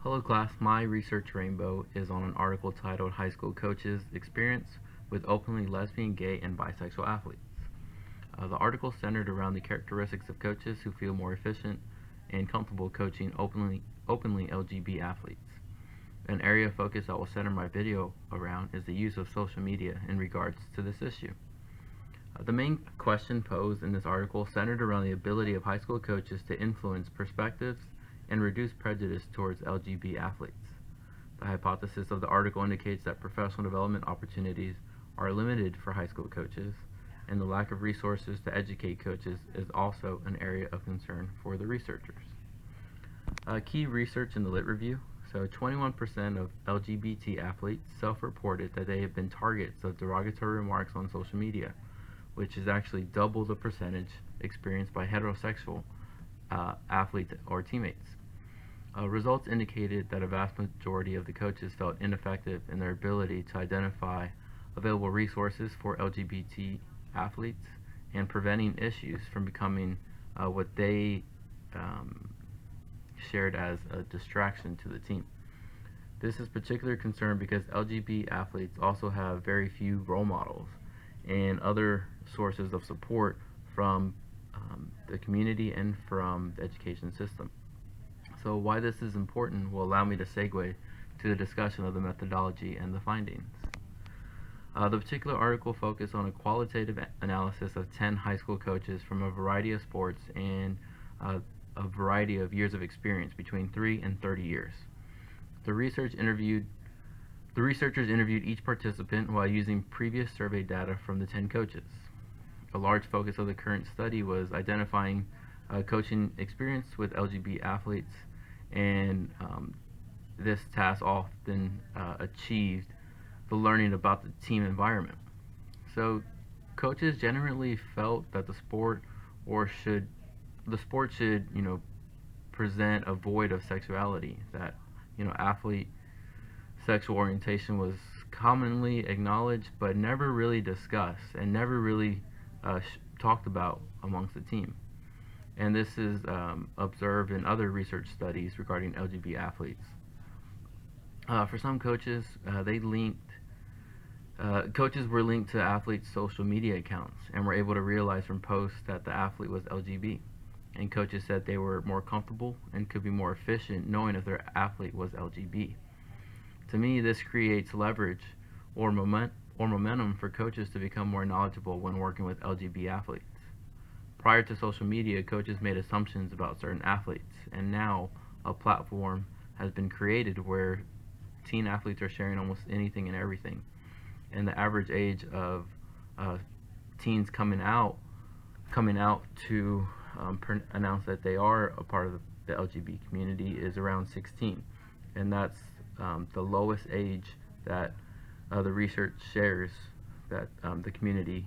Hello class, my research rainbow is on an article titled High School Coaches Experience with Openly Lesbian, Gay, and Bisexual Athletes. The article centered around the characteristics of coaches who feel more efficient and comfortable coaching openly LGBT athletes. An area of focus I will center my video around is the use of social media in regards to this issue. The main question posed in this article centered around the ability of high school coaches to influence perspectives and reduce prejudice towards LGBT athletes. The hypothesis of the article indicates that professional development opportunities are limited for high school coaches, and the lack of resources to educate coaches is also an area of concern for the researchers. Key research in the Lit Review. So 21% of LGBT athletes self-reported that they have been targets of derogatory remarks on social media, which is actually double the percentage experienced by heterosexual athletes or teammates. Results indicated that a vast majority of the coaches felt ineffective in their ability to identify available resources for LGBT athletes and preventing issues from becoming what they shared as a distraction to the team. This is particular concern because LGBT athletes also have very few role models and other sources of support from the community and from the education system. So why this is important will allow me to segue to the discussion of the methodology and the findings. The particular article focused on a qualitative analysis of 10 high school coaches from a variety of sports and a variety of years of experience between 3 and 30 years. The researchers interviewed each participant while using previous survey data from the 10 coaches. A large focus of the current study was identifying coaching experience with LGBT athletes, and this task often achieved the learning about the team environment. So coaches generally felt that the sport should present a void of sexuality, that athlete sexual orientation was commonly acknowledged but never really discussed and never really talked about amongst the team. And this is observed in other research studies regarding LGBT athletes. For some coaches, coaches were linked to athletes' social media accounts and were able to realize from posts that the athlete was LGBT. And coaches said they were more comfortable and could be more efficient knowing if their athlete was LGBT. To me, this creates leverage or momentum for coaches to become more knowledgeable when working with LGBT athletes. Prior to social media, coaches made assumptions about certain athletes, and now a platform has been created where teen athletes are sharing almost anything and everything. And the average age of teens coming out to announce that they are a part of the LGBT community is around 16, and that's the lowest age that the research shares, that the community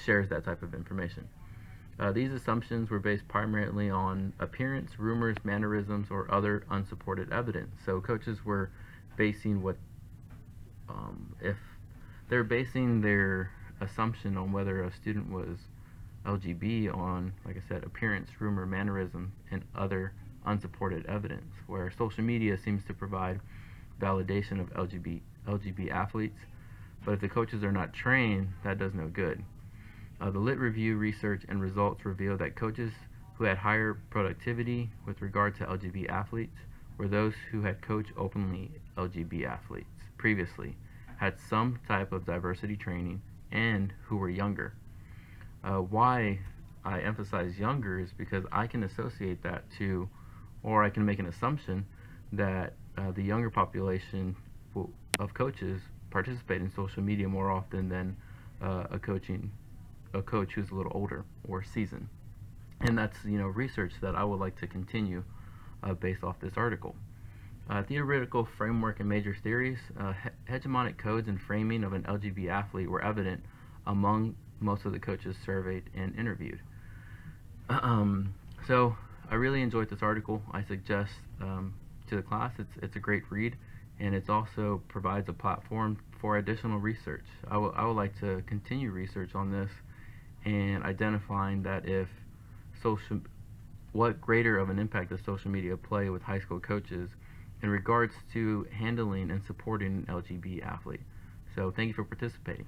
shares that type of information. These assumptions were based primarily on appearance, rumors, mannerisms, or other unsupported evidence. So coaches were basing if they're basing their assumption on whether a student was LGBT on, like I said, appearance, rumor, mannerism, and other unsupported evidence, where social media seems to provide validation of LGBT athletes, but if the coaches are not trained, that does no good. The Lit Review research and results reveal that coaches who had higher productivity with regard to LGBT athletes were those who had coached openly LGBT athletes previously, had some type of diversity training, and who were younger. Why I emphasize younger is because I can associate that to, or I can make an assumption that the younger population of coaches participate in social media more often than a coach who's a little older or seasoned. And that's research that I would like to continue based off this article. Theoretical framework and major theories. Hegemonic codes and framing of an LGBT athlete were evident among most of the coaches surveyed and interviewed. So I really enjoyed this article. I suggest to the class it's a great read, and it also provides a platform for additional research. I would like to continue research on this and identifying that what greater of an impact does social media play with high school coaches in regards to handling and supporting an LGBT athlete. So thank you for participating.